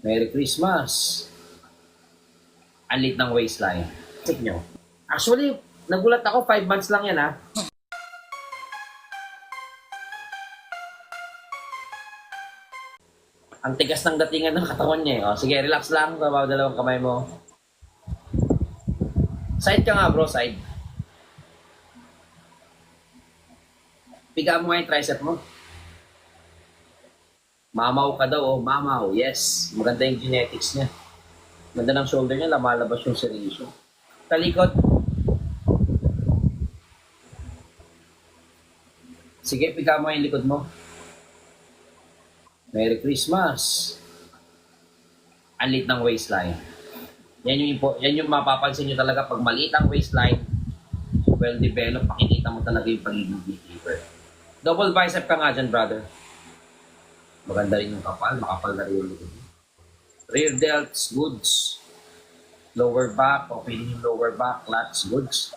Merry Christmas. Ang lit ng waistline. Check nyo. Actually, nagulat ako, 5 months lang yan ha. Ang tigas ng datingan ng katawan niya eh. O, sige, relax lang. Babaw dalawang kamay mo. Side ka nga bro, side. Piga mo nga yung tricep mo. Mamaw ka daw, oh. Mamaw, yes. Maganda yung genetics niya. Ganda ng shoulder niya, lumalabas yung seryoso. Talikod. Sige, piga mo yung likod mo. Merry Christmas. Ang lit ng waistline. Yan yung mapapansin nyo talaga pag maliit ang waistline, well developed, makikita mo talaga yung pagiging beekeeper. Double bicep ka nga dyan, brother. Maganda rin yung kapal, makapal na rin yung likod. Rear delts, goods. Lower back, okay din yung lower back, lats, goods.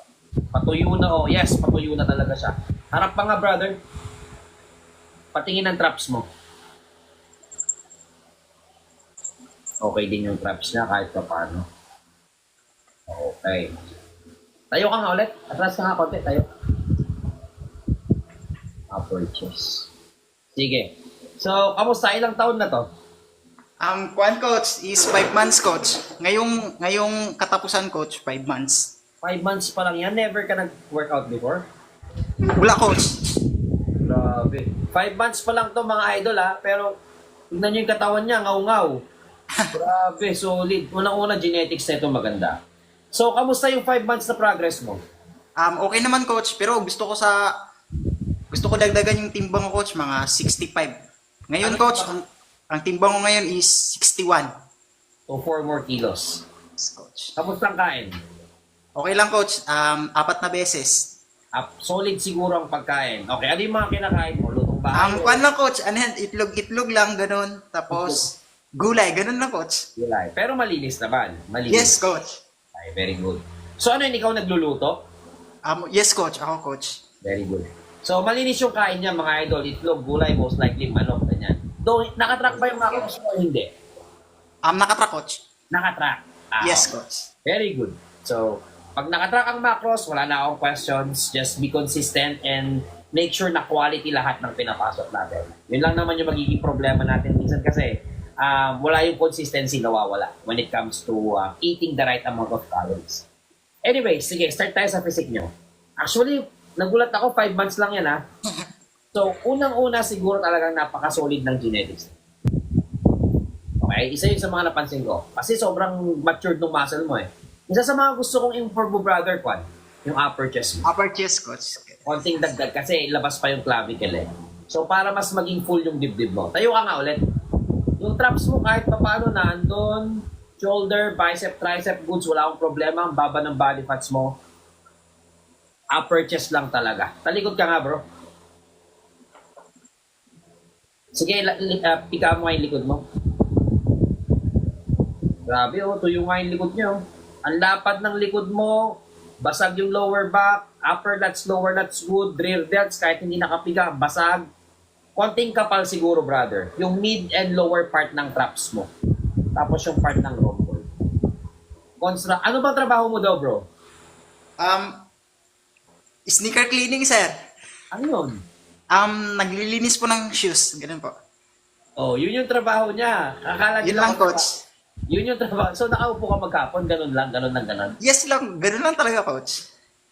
Patuyo na, oh yes, patuyo na talaga siya. Harap pa nga, brother. Patingin ang traps mo. Okay din yung traps niya kahit pa paano. Okay. Tayo ka nga ulit. Atras ka nga konti. Tayo. Upper chest. Sige. So, kamusta? Ilang taon na to? Ang kuan coach is 5 months coach. Ngayong katapusan coach, 5 months. 5 months pa lang yan. Never ka nag-workout before? Wala coach. Grabe. 5 months pa lang to mga idol ha. Pero, tignan nyo yung katawan niya. Ngaw-ngaw. Grabe. Solid. Unang-una, genetics na ito maganda. So, kamusta yung 5 months na progress mo? Okay naman coach, pero gusto ko dagdagan yung timbang ko coach, mga 65. Ngayon Ano coach, ba? ang timbang ko ngayon is 61. So, 4 more kilos. Yes, coach. Kamusta ang kain? Okay lang coach, 4 na beses. Solid siguro ang pagkain. Okay, ano yung mga kinakain mo? Lutong bahay? Kuan lang coach, ano yan, itlog lang, ganun. Tapos, gulay, ganun lang coach. Gulay. Pero malinis naman. Malinis. Yes coach. Ay, very good. So ano yun, ikaw nagluluto? Yes coach, ako coach. Very good. So malinis yung kain niya mga idol. Itlog, gulay, most likely manok, ganyan. Though, nakatrack ba yung macros mo o hindi? Nakatrack coach. Nakatrack. Yes coach. Very good. So, pag nakatrack ang macros, wala na akong questions. Just be consistent and make sure na quality lahat ng pinapasok natin. Yun lang naman yung magiging problema natin minsan kasi wala yung consistency nawawala when it comes to eating the right amount of calories. Anyway, sige, start tayo sa physique nyo. Actually, nagulat ako, 5 months lang yan ha. So, unang-una siguro talagang napaka-solid ng genetics. Okay, isa yun sa mga napansin ko. Kasi sobrang matured ng muscle mo eh. Isa sa mga gusto kong improve mo, brother Kwan, yung upper chest mo. Upper chest coach. Konting dagdag kasi labas pa yung clavicle eh. So, para mas maging full yung dibdib mo. Tayo ka nga ulit. Yung traps mo kahit pa paano nandun, shoulder, bicep, tricep, goods, wala akong problema. Ang baba ng body fats mo. Upper chest lang talaga. Talikod ka nga bro. Sige, pika mo nga yung likod mo. Grabe oh, tuyo nga yung likod nyo. Ang lapad ng likod mo, basag yung lower back, upper lats, lower lats, good, rear delts, kahit hindi nakapiga, basag. Konting kapal siguro, brother. Yung mid and lower part ng traps mo. Tapos yung part ng rhomboid. Ano bang trabaho mo daw, bro? Sneaker cleaning, sir. Ano yun? Naglilinis po ng shoes. Ganun po. Oh, yun yung trabaho niya. Akala Yun nila lang, coach. Yun yung trabaho. So, nakaupo ka magkapon, ganun lang. Yes lang. Ganun lang talaga, coach.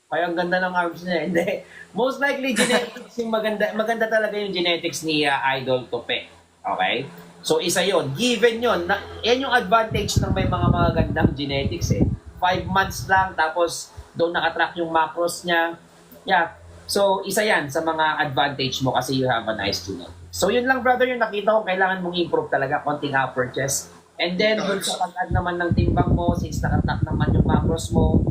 Kaya ang ganda ng arms niya. Hindi. Most likely, genetics yung maganda talaga yung genetics ni Idol Tope. Okay? So, isa yon. Given yon. Yan yung advantage ng may mga magandang genetics eh. 5 months lang, tapos doon nakatrack yung macros niya. Yeah. So, isa yan sa mga advantage mo kasi you have a nice genetics. So, yun lang, brother, yung nakita ko. Kailangan mong improve talaga. Konting upper chest. And then, doon sa pag-add naman ng timbang mo, since nakatrack naman yung macros mo,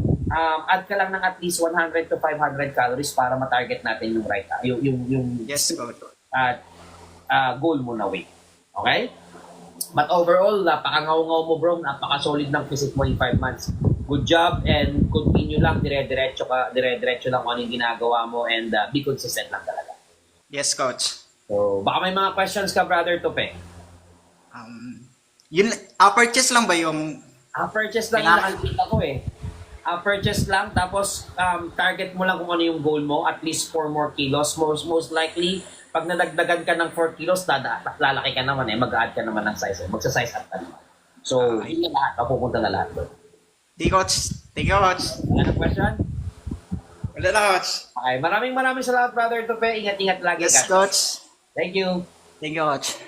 add ka lang ng at least 100 to 500 calories para ma-target natin yung right, yung Yes, coach. goal mo na weight. Okay? But overall, napaka-ngaw-ngaw mo bro, napaka-solid ng physique mo in 5 months. Good job and continue lang, dire-diretso lang kung ano yung ginagawa mo and be consistent lang talaga. Yes, coach. So, baka may mga questions ka, brother Tope. Yun, upper chest lang ba yung... Upper chest lang yung nakikita ko eh. Upper chest lang, tapos target mo lang kung ano yung goal mo, at least 4 more kilos. Most likely, pag nadagdagan ka ng 4 kilos, lalaki ka naman eh, mag-add ka naman ng size eh. Magsa-size up ka naman. So, yun na lahat, mapupunta na lahat doon. Di, coach. Thank you, coach. Ano question? Wala na, coach. Okay, maraming salamat, Brother Tope. Ingat-ingat lagi. Yes, God. coach. Thank you. Thank you, coach.